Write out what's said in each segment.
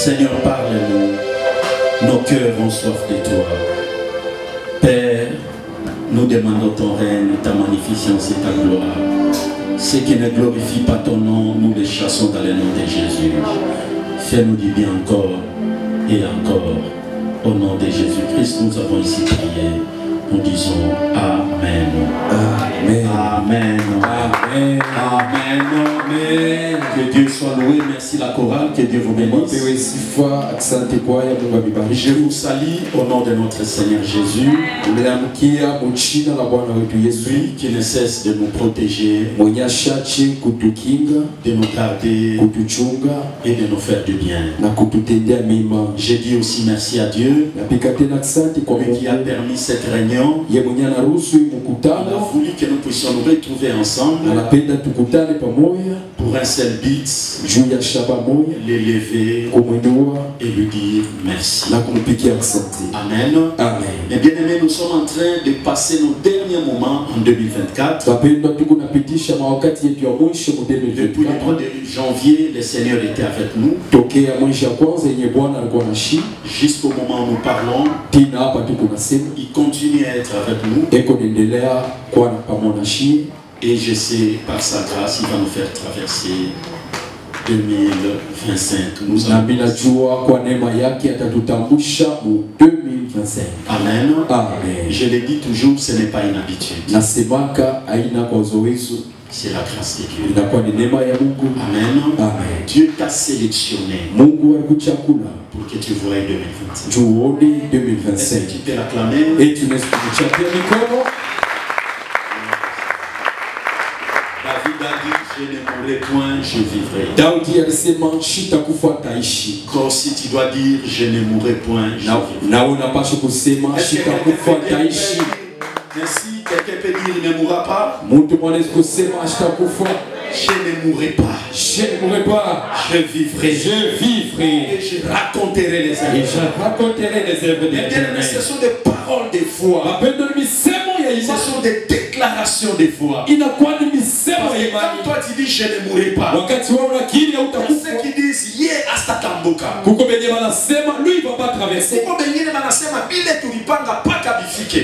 Seigneur, parle-nous. Nos cœurs ont soif de toi. Père, nous demandons ton règne, ta magnificence et ta gloire. Ceux qui ne glorifient pas ton nom, nous les chassons dans le nom de Jésus. Fais-nous du bien encore et encore. Au nom de Jésus-Christ, nous avons ici prié. Nous disons Amen. Amen. Amen. Amen. Amen. Amen. Que Dieu soit loué. Merci la chorale. Que Dieu vous bénisse. Je vous salue au nom de notre Seigneur Jésus. Lui qui ne cesse de nous protéger, de nous garder et de nous faire du bien. Je dis aussi merci à Dieu qui a permis cette réunion. Il a voulu que nous puissions nous retrouver ensemble pour un seul but, l'élever et lui dire merci. Amen. Amen. Et bien aimés, nous sommes en train de passer nos derniers moments en 2024. Depuis le 3 janvier, le Seigneur était avec nous. Jusqu'au moment où nous parlons, il continue à être avec nous. Et je sais, par sa grâce, il va nous faire traverser 2025. Nous allons... Amen. Amen. Je le dis toujours, ce n'est pas une habitude. C'est la grâce de Dieu. Amen. Amen. Dieu t'a sélectionné pour que tu voies 2025. Est-ce que tu peux l'acclamer? Et tu David a dit, je ne mourrai point, je vivrai. Toi aussi tu dois dire, je ne mourrai point, je vivrai. Merci, quelqu'un peut dire, il ne mourra pas. Je ne mourrai pas. Je ne mourrai pas. Je vivrai. Je vivrai. Et je raconterai les œuvres. Et je raconterai les œuvres de l'Éternel. Ce sont des paroles de foi. Ce sont des déclarations de foi. Parce que quand toi tu dis je ne mourrai pas, il y a ceux qui disent Ye Astakamboka. Lui il ne va pas traverser.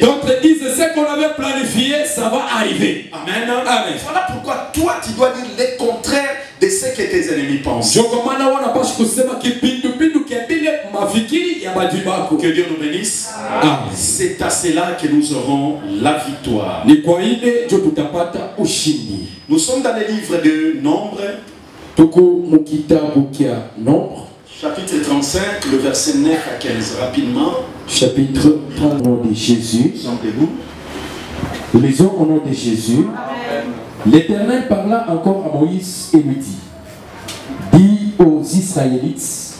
D'autres disent ce qu'on avait planifié, ça va arriver. Amen. Amen. Voilà pourquoi toi tu dois dire le contraire de ce que tes ennemis pensent. Que Dieu nous bénisse. C'est à cela que nous aurons la victoire. Nous sommes dans le livre de Nombre, chapitre 35, le verset 9 à 15. Rapidement. Chapitre 30 au nom de Jésus. Nous lisons au nom de Jésus. L'Éternel parla encore à Moïse et lui dit: dis aux Israélites,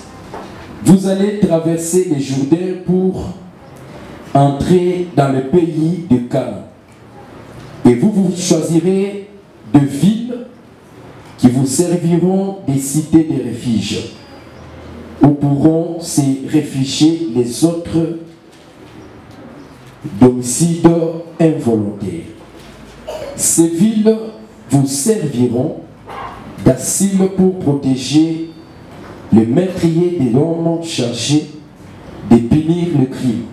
vous allez traverser les Jourdains pour entrer dans le pays de Canaan. Et vous choisirez de villes qui vous serviront des cités de refuge, où pourront se réfugier les autres d'homicides involontaires. Ces villes vous serviront d'asile pour protéger le meurtrier de l'homme chargé de punir le crime,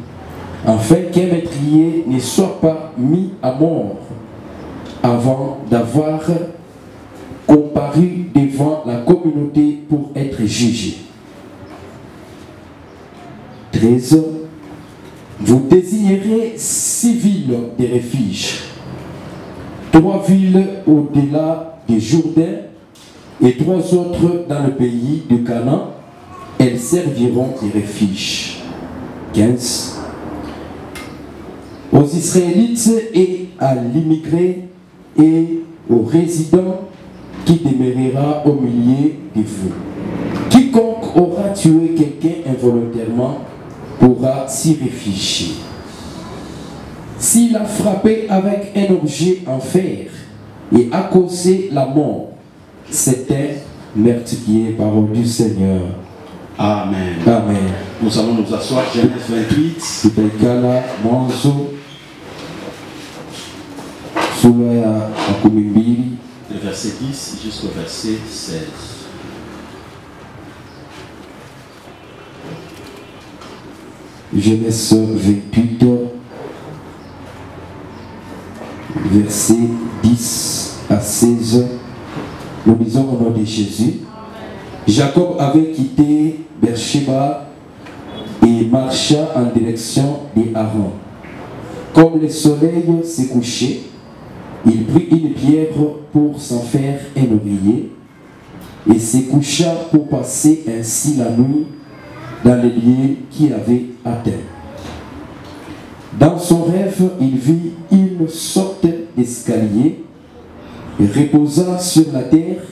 afin qu'un meurtrier ne soit pas mis à mort avant d'avoir comparu devant la communauté pour être jugé. 13. Vous désignerez 6 villes de refuge, 3 villes au-delà des Jourdains et 3 autres dans le pays de Canaan. Elles serviront de refuge. 15. Aux Israélites et à l'immigré et aux résidents qui demeurera au milieu de vous. Quiconque aura tué quelqu'un involontairement pourra s'y réfugier. S'il a frappé avec un objet en fer et a causé la mort, c'est un meurtrier. Parole du Seigneur. Amen. Amen. Nous allons nous asseoir. Genèse 28. Le verset 10 jusqu'au verset 16. Genèse 28, versets 10 à 16. Nous lisons au nom de Jésus. Jacob avait quitté Beersheba et marcha en direction de Haran. Comme le soleil s'est couché, il prit une pierre pour s'en faire un oreiller et se coucha pour passer ainsi la nuit dans les lieux qu'il avait atteints. Dans son rêve, il vit une sorte d'escalier reposant sur la terre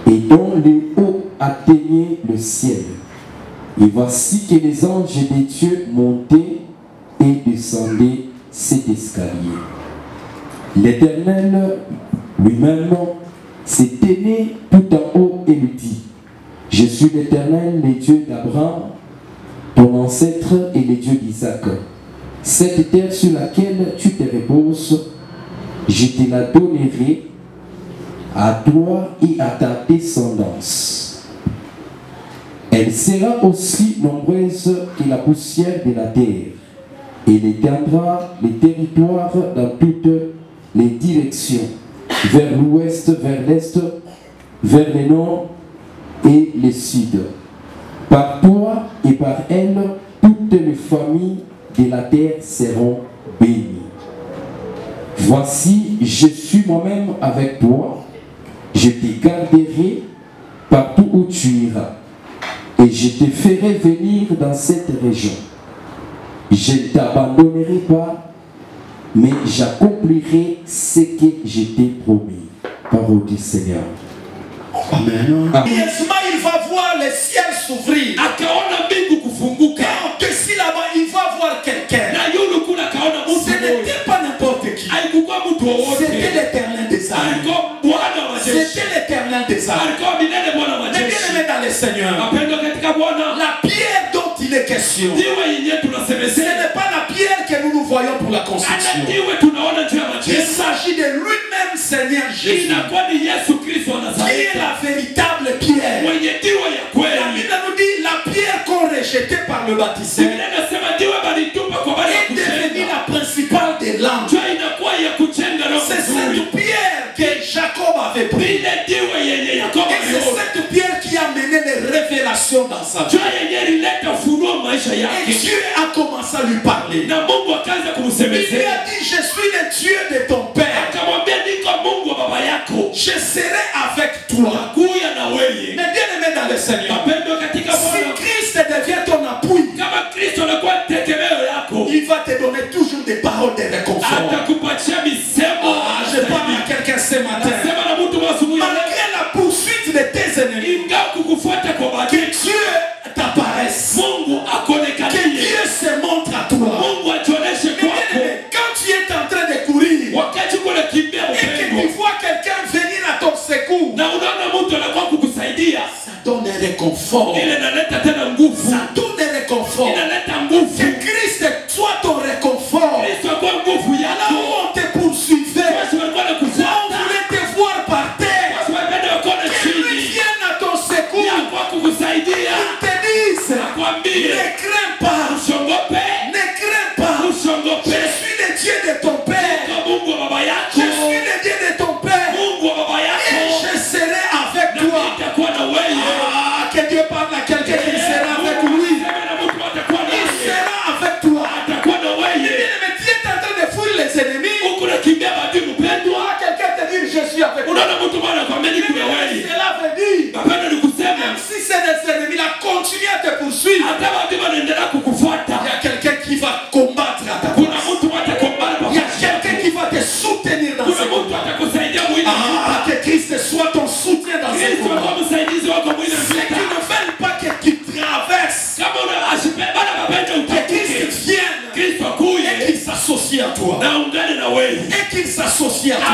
et dont le haut atteignait le ciel. Et voici que les anges de Dieu montaient et descendaient cet escalier. L'Éternel lui-même se tenait tout en haut et lui dit: Je suis l'Éternel, le Dieu d'Abraham, ton ancêtre, et le Dieu d'Isaac. Cette terre sur laquelle tu te reposes, je te la donnerai à toi et à ta descendance. Elle sera aussi nombreuse que la poussière de la terre, et elle étendra les territoires dans toutes les directions, vers l'ouest, vers l'est, vers le nord et le sud. Par toi et par elle, toutes les familles de la terre seront bénies. Voici, je suis moi-même avec toi, je te garderai partout où tu iras, et je te ferai venir dans cette région. Je ne t'abandonnerai pas, mais j'accomplirai ce que je t'ai promis. Parole du Seigneur. Amen. Il va voir le ciel s'ouvrir. Et d'ici là-bas, il va voir quelqu'un. Ce n'était pas n'importe qui. C'était l'Éternel des armées. C'était l'Éternel des armées. Mais bien aimé dans le Seigneur, la pierre dont il est question, ce n'est pas la pierre que nous voyons pour la construction. Il s'agit de lui-même, Seigneur Jésus, qui est la véritable pierre. La Bible nous dit la pierre qu'on rejetait par le baptême est devenue la principale des langues. C'est cette pierre que Jacob avait prise. Et c'est cette pierre qui a mené les révélations dans sa vie. Et Dieu a commencé à lui parler. Il lui a dit: je suis le Dieu de ton père. Je serai avec toi. Mais bien aimé dans le Seigneur, si Christ devient ton appui, il va te donner toujours des paroles de réconfort. Je parle à quelqu'un ce matin. Malgré la poursuite de tes ennemis, que Dieu t'apparaisse, que Dieu se montre à toi. Quand tu es en train de courir et que tu vois quelqu'un venir à ton secours, ça donne un réconfort. Ça donne un réconfort. Que Christ soit ton réconfort. Là où on te poursuivait, on voulait te voir par terre, que lui vienne à ton secours. Il te dise: ne crains pas, ne crains pas, je suis le Dieu de ton père, je suis le Dieu de ton père, et je serai avec toi. Que Dieu parle à quelqu'un qui sera avec lui. Il sera avec toi. Mais tu es en train de fuir les ennemis. Quelqu'un te dit: je suis avec toi. Cela veut dire, même si c'est des ennemis, là, continue à te poursuivre. Il y a quelqu'un qui va combattre à ta place. Il y a quelqu'un qui va te soutenir dans ce combat. Que Christ soit ton soutien dans ce combat. Ceux qui ne veulent pas que tu traverses, que Christ vienne et qu'il s'associe à toi. Et qu'il s'associe à toi.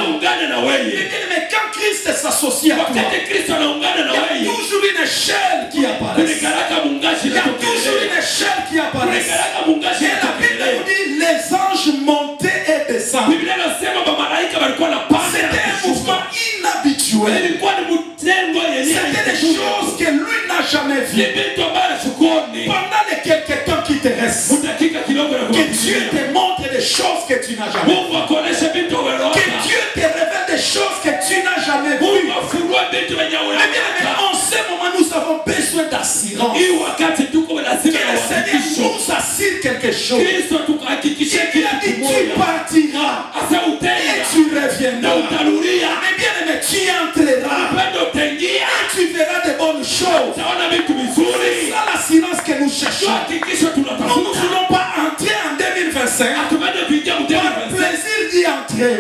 Mais quand Christ s'associe à toi, il y a toujours une échelle qui apparaît. Il y a toujours une échelle qui apparaît. Et la Bible nous dit: les anges montaient et descendaient. C'était un mouvement inhabituel. C'était des choses que lui n'a jamais vues. Pendant les quelques temps qui te restent, n'as jamais vues. Que Dieu te révèle des choses que tu n'as jamais vues. Mais bien, en ce moment, nous avons besoin d'assurance. Que le Seigneur nous assure quelque chose. Il a dit, tu partiras et tu reviendras. Mais bien aimé, tu entreras et tu verras de bonnes choses. C'est ça l'assurance que nous cherchons. Nous ne voulons pas entrer en 2025 par plaisir d'y entrer.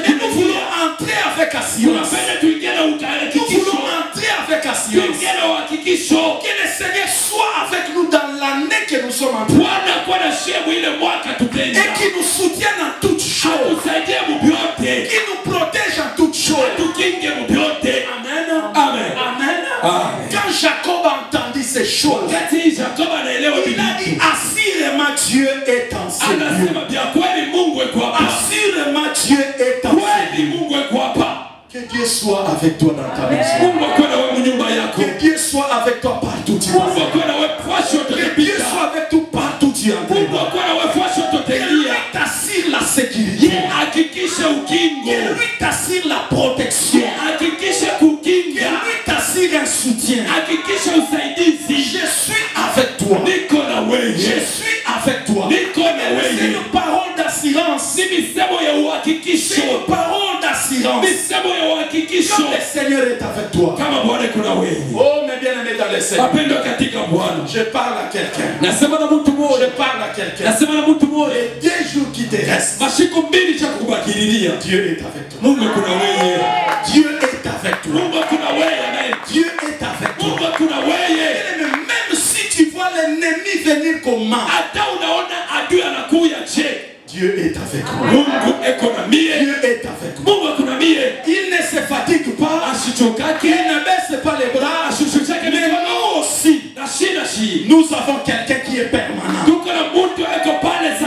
Mais nous voulons entrer avec assurance. Nous voulons entrer avec assurance. Que le Seigneur soit avec nous dans l'année que nous sommes en train. Et qui nous soutienne en toutes choses. Qui nous protège en toutes choses. Amen. Amen. Amen. Quand Jacob a entendu ces choses, il a dit, assurément Dieu est en ce lieu. Assurément Dieu est en ce lieu. Que Dieu soit avec toi dans ta maison. Que Dieu soit avec toi partout tu vas. Que Dieu soit avec toi partout tu es. Que lui t'assure la sécurité. Que lui t'assure la protection. Que lui t'assure un soutien. Je suis avec toi. Je suis avec toi. C'est une parole d'assurance. C'est une parole d'assurance. Comme le Seigneur est avec toi. Oh, mes bien-aimés dans le Seigneur. Je parle à quelqu'un. Je parle à quelqu'un. Les 2 jours qui te restent, Dieu est avec toi. Dieu est avec toi. Dieu est avec toi. Même si tu vois l'ennemi venir comment, Dieu est avec moi. Dieu est avec moi. Il ne se fatigue pas. Il ne baisse pas les bras. Mais nous aussi, nous avons quelqu'un qui est permanent.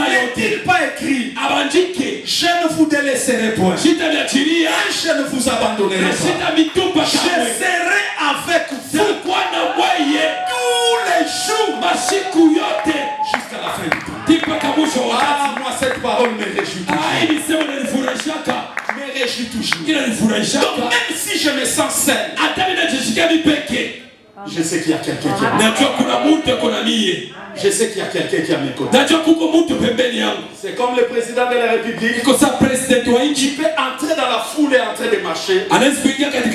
N'est-il pas écrit, je ne vous délaisserai point. Je ne vous abandonnerai pas. Je serai avec vous tous les jours jusqu'à la fin du temps. Ah, moi cette parole me réjouit toujours. Donc même si je me sens seul, je sais qu'il y a quelqu'un qui est. Je sais qu'il y a quelqu'un qui est à mes côtés. C'est comme le président de la République. Tu peux entrer dans la foule et entrer de marcher. Mais il sait qu'il y a des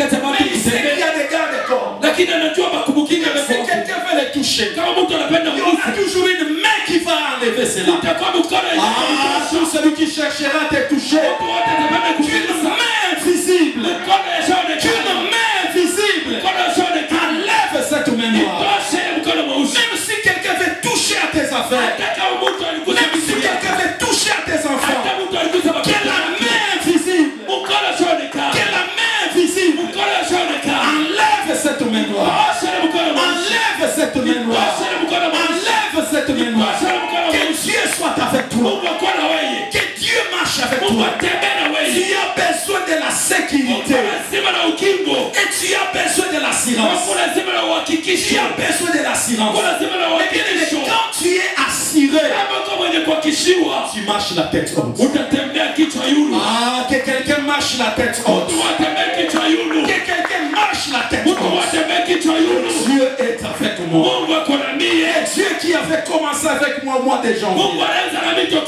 gardes de corps. Si quelqu'un veut les toucher, il y aura toujours une main qui va enlever cela. Sur celui qui cherchera à te toucher, qu'une main invisible, enlève cette main noire. Même si quelqu'un veut toucher à tes affaires, même si quelqu'un veut toucher à tes enfants, que la main invisible, enlève cette main noire. Enlève cette main noire. Enlève cette main noire. Que Dieu soit avec toi. Que Dieu marche avec toi. Tu as besoin de la sécurité. Et tu as besoin de l'assurance. Tu as besoin de l'assurance. Mais bien aimé, quand tu es assuré, tu marches la tête haute. Ah, que quelqu'un marche la tête haute. Que quelqu'un marche la tête haute. Dieu est avec moi. Et Dieu qui avait commencé avec moi au mois de janvier,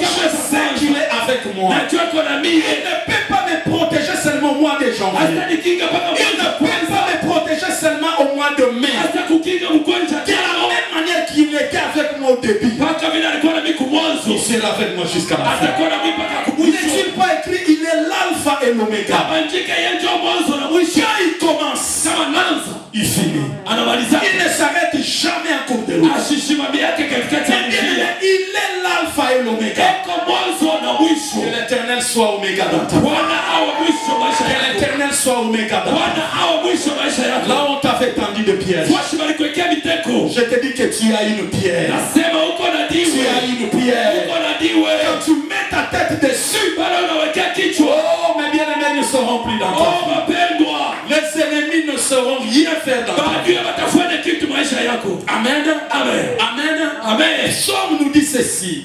je sais qu'il est avec moi. Il ne peut pas me protéger seulement au mois de janvier. Il ne peut pas me protéger seulement au mois de mai. De la même manière qu'il était avec moi au début, il sera avec moi jusqu'à la fin. N'est-il pas écrit, il est l'alpha et l'oméga. Quand il commence, il finit. Il ne s'arrête jamais en cours de route. Il est l'alpha et l'oméga. Que l'Éternel soit oméga dans ta vie. Que l'Éternel soit oméga dans ta vie. Là on t'avait tendu de piège. Je te dis que tu as une pierre. Tu as une pierre. Quand tu mets ta tête dessus, oh mes bien-aimés ne seront plus dans ta vie. Les ennemis ne sauront rien faire dans ta vie. Amen. Amen. Amen. Amen. Psaume nous dit ceci.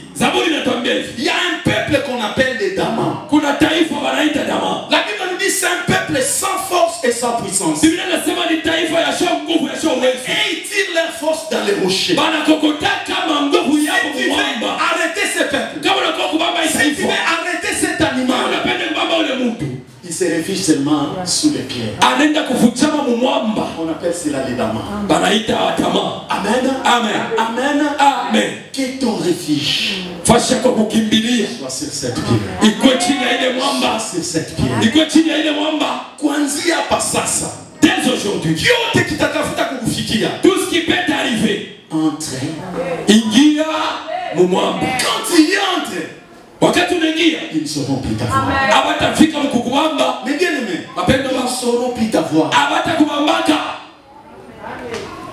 Il y a un peuple peuple qu'on appelle les Dama. Kuna taifa wanaita Dama. La Bible nous dit c'est un peuple sans force et sans puissance. Biblia inasema ni taifa ya sio nguvu ya sio uwezo. Et ils tirent leur force dans les rochers. Bana kokota kama nguvu yao Si tu veux mwamba. arrêter ce peuple, Kama unataka kubamba hii si tu veux taifa. arrêter cet animal, Unapenda kubamba ule mtu. il se réfugie seulement sous les pierres. Anaenda kufuchama mwamba. On appelle cela les Dama. Banaita Dama. Amen. Amen. Amen. Amen. Que ton refuge Fasha kwa kukimbilia. soit sur cette pierre. Iko chini ya ile mwamba. Sur cette pierre. Iko chini ya ile mwamba. Kuanzia hapa sasa, Dès aujourd'hui. yote kitatafuta kukufikia. Tout ce qui peut t'arriver. Entre. Ingia mwamba. Quand il entre, Wakati unaingia. ils ne sauront plus ta voix. Hawatafika mkukuwamba. Mais bien aimé, Mapendo ils ne sauront plus ta voix. hawatakuwambaka.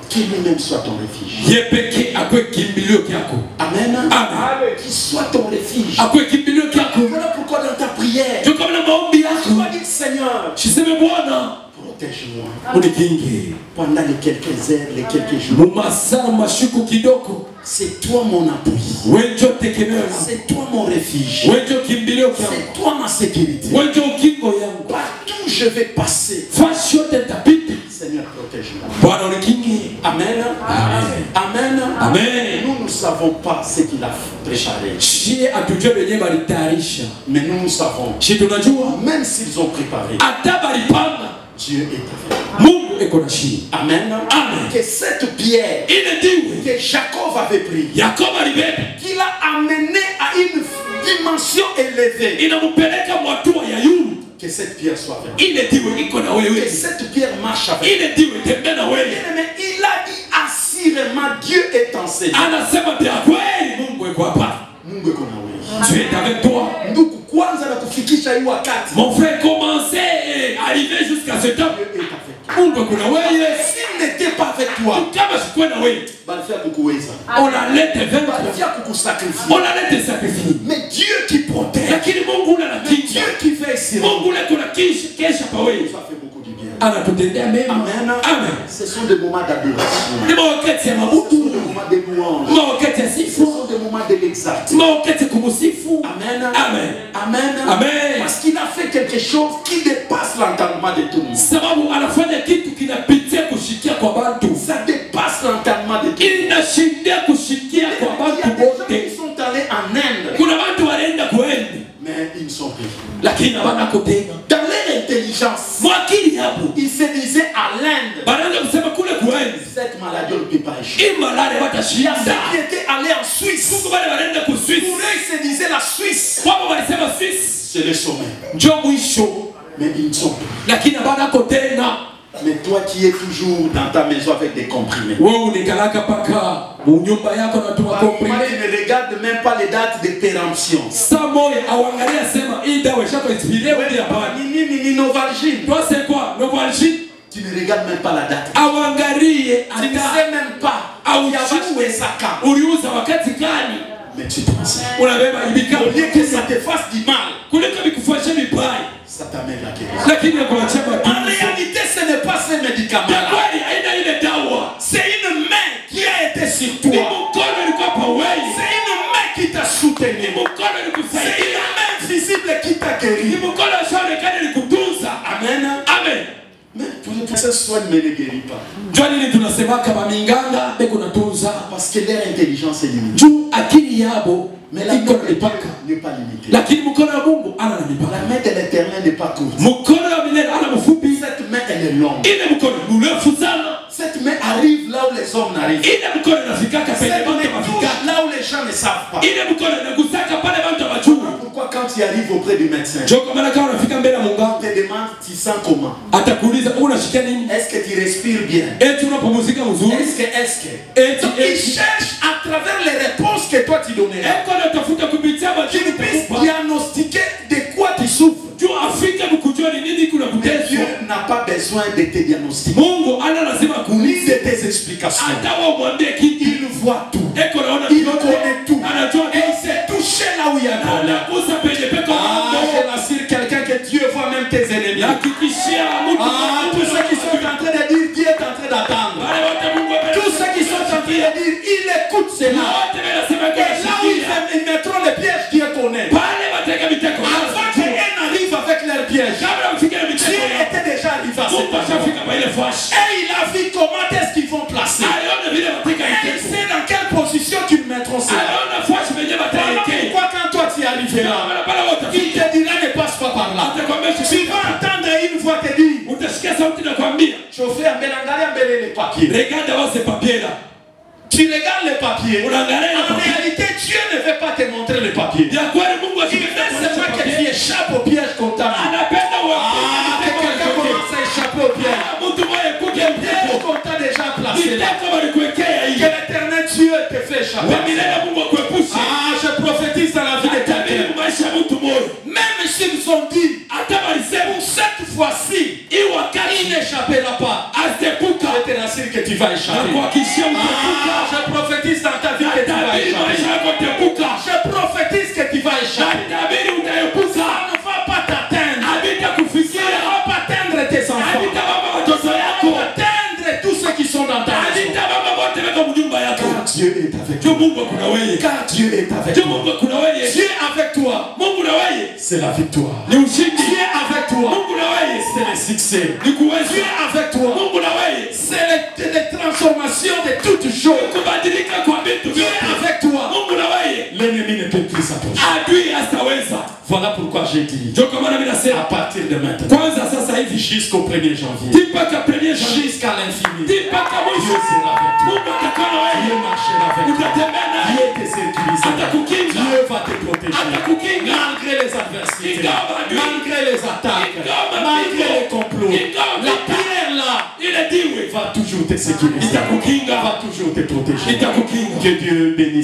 Qu'il lui-même soit ton refuge. Ye pekee akwe kimbilio kyako. Amen. Amen. Qu'il soit ton refuge. Akwe kimbilio kyako. Voilà pourquoi dans ta prière, Ndio kama na maombi tu yako. dois dire Seigneur, Shiseme Bwana, protège-moi unikinge. pendant les quelques heures, les quelques jours. Mumasaa mashuku kidogo. C'est toi mon appui. Wenjo tegemeo. C'est toi mon refuge. Wenjo kimbilio kyako. C'est toi ma sécurité. Wenjo ukingo yangu. Partout où je vais passer, Fashi yote tapite. Seigneur, protège-moi. Bwana unikinge. Amen. Amen. Amen. Amen. Nous ne savons pas ce qu'il a préparé. Shie atujue benye balitayarisha. Mais nous savons, Shi tunajua même s'ils ont préparé, hata balipanga. Dieu est avec. Mungu eko na shii. Amen. Amen. Que cette pierre Ile diwe que Jacob avait prise, Yakobo alibeba qu'il a amené à une dimension élevée, inamupeleka mwatua ya yulu. que cette pierre soit avec. Ile diwe iko na Que wewe. cette pierre marche avec. Ile diwe tembea na wewe. Mais il a dit assurément, Dieu est en ces lieux. Anasema vya kweli Mungu eko hapa. Mungu eko na wewe. Tu es avec toi. Ndugu, kwanza na kufikisha hii wakati, Mon frère, commencez et arrivez jusqu'à ce temps. Dieu est avec toi. Mungu eko na wewe. S'il n'était pas avec toi, Kama sikuwe na wewe, balifia kukuweza, on allait te vaincre. balifia kukusacrifier. On allait te sacrifier. Mais Dieu qui protège, Lakini Mungu ule Dieu anakinga. qui fait ici, Mungu ule kuna kesha pa wewe. ça fait beaucoup du bien. Anatutendea mema. Amen. Amen. Ce sont des moments d'adoration. Ni mawakati ya Ce sont mabudu. des moments de louange. Mawakati ya Ce sifu. sont des moments de l'exalter. Mawakati ya kumusifu. Amen. Amen. Amen. Amen. Parce qu'il a fait quelque chose qui dépasse l'entendement de tout le monde. Sababu anafanya kitu kinapitia kushikia kwa bantu. Ça dépasse l'entendement de tout le monde. Inashindia kushikia kwa Il y a bantu des gens wote. qui sont allés en Inde, Kuna watu wanaenda kuende mais ils ne sont plus. lakini hawana kutenda. Dans leur intelligence, Mwakili hapo ils se disaient à l'Inde, banaanza kusema kule kuende cette maladie on ne peut pas échouer. hii malaria Il y a watashinda. ceux qui étaient allés en Suisse. Mungu wale wanaenda ku Pour Swiss. eux, ils se disaient la Suisse, Wapo walisema Swiss c'est le sommet. ndio mwisho, Mais ils ne sont plus. lakini habana kutenda. Mais toi qui es toujours dans ta maison avec des comprimés, Wewe unikalaka paka munyumba yako na tuma parfois komprime. tu ne regardes même pas les dates de péremption. Saa moja auangalia sema hii dawa ishako expire wewe hapa. Ni Novalgine. Toi c'est quoi? Novalgine. Tu ne regardes même pas la date. Auangalie Tu ne ata sais même pas où il y a acheté ça quand. uliuza wakati gani? Mais tu penses. Unabeba ibika. Au lieu que ça te fasse du mal, Kuliko bikufanyia vibaya. ça t'amène la guérison. Lakini nakuachia En matumizi. réalité, ce n'est pas ce médicament. Kwa kweli haina ile dawa. C'est une main qui a été sur Ni toi. mkono ulikuwa pa wewe. C'est une main qui t'a soutenu. Ni mkono C'est ulikusaidia. une main visible qui t'a Ni guéri. mkono ushaonekana ulikutunza. Amen. Amen. Mais pour ce soin ne les guérit pas. Njoo nini tunasema kama minganga beko natunza. Parce que leur intelligence est limitée. Juu akili yabo Mais la iko main na de Dieu mipaka. n'est pas limitée. Lakini mkono wa Mungu ana na La mipaka. main de l'éternel n'est pas courte. Mkono wa milele ana mfupi. Cette main, elle est longue. Ile mkono mrefu sana. Cette main arrive là où les hommes n'arrivent pas. Ile mkono inafikaka penye Cette watu main wafika. touche là où les gens ne savent pas. Ile mkono inagusaka pale watu hawajui. Pourquoi quand tu arrives auprès du médecin, Njoo kwa maana kama unafika mbele ya on munganga te demande tu sens comment? atakuuliza unashikia nini? Est-ce que tu respires bien? Eti unapumzika vizuri? Est-ce que Eti Donc il cherche à travers les réponses que toi tu donneras, eko anatafuta kupitia qu'il majibu puisse kukupa. diagnostiquer de quoi tu souffres. Juu afike mkujua ni nini kuna Mais Dieu kuteswa. n'a pas besoin de te diagnostiquer, Mungu ana lazima ni kuulize. de tes explications. Hata wewe umwambie kitu. Il voit tout. Eko naona Il yote. connaît tout. Anajua Et il yote. s'est touché là où il y a Na problème. anagusa penye peko Ah, mambo. je l'assure quelqu'un que Dieu voit même tes ennemis. Hakikishia mtu Ah, tous ceux qui sont en train de dire, Dieu est en train d'attendre. wale wote Mungu Tous ceux qui sont en train de dire, il écoute cela. wote wanasema Et là où ils mettront les pièges, Dieu connaît. pale conditions qu'ils mettront cela. Pourquoi quand toi tu arriveras, il te dira ne passe pas par là. Tu vas entendre une voix te dire, chauffeur, les papiers. Regarde avant ces papiers-là. Tu regardes les papiers. En réalité, Dieu ne veut pas te montrer les papiers. Il veut seulement que tu échappes au piège comptable. Que quelqu'un commence à échapper au piège. Le piège qu'on t'a déjà placé là. Que l'éternel Dieu te fait échapper. Je prophétise dans la vie de quelqu'un. Même s'ils ont dit, pour cette fois-ci, il n'échappera pas. Je te rassure que tu vas échapper. Je prophétise dans ta vie que tu vas échapper. Je prophétise que tu vas échapper. Ça ne va pas t'atteindre. Ça ne va pas atteindre tes enfants. Ça ne va pas atteindre tous ceux qui sont dans ta maison. Car Dieu est avec toi. Car Dieu est avec toi. Dieu est avec toi. C'est la victoire. Dieu est avec toi. C'est le succès. Dieu est avec toi. C'est les transformations de toutes choses. Dieu est avec toi. L'ennemi ne peut plus s'approcher. Voilà pourquoi j'ai dit, à partir de maintenant, jusqu'au 1er janvier, jusqu'à l'infini, Dieu sera avec toi. Dieu marchera avec toi. Dieu te sécurisera. Dieu va te protéger. Malgré les adversités, malgré les attaques, malgré les complots, la prière là, va toujours te sécuriser. Va toujours te protéger. Que Dieu bénisse.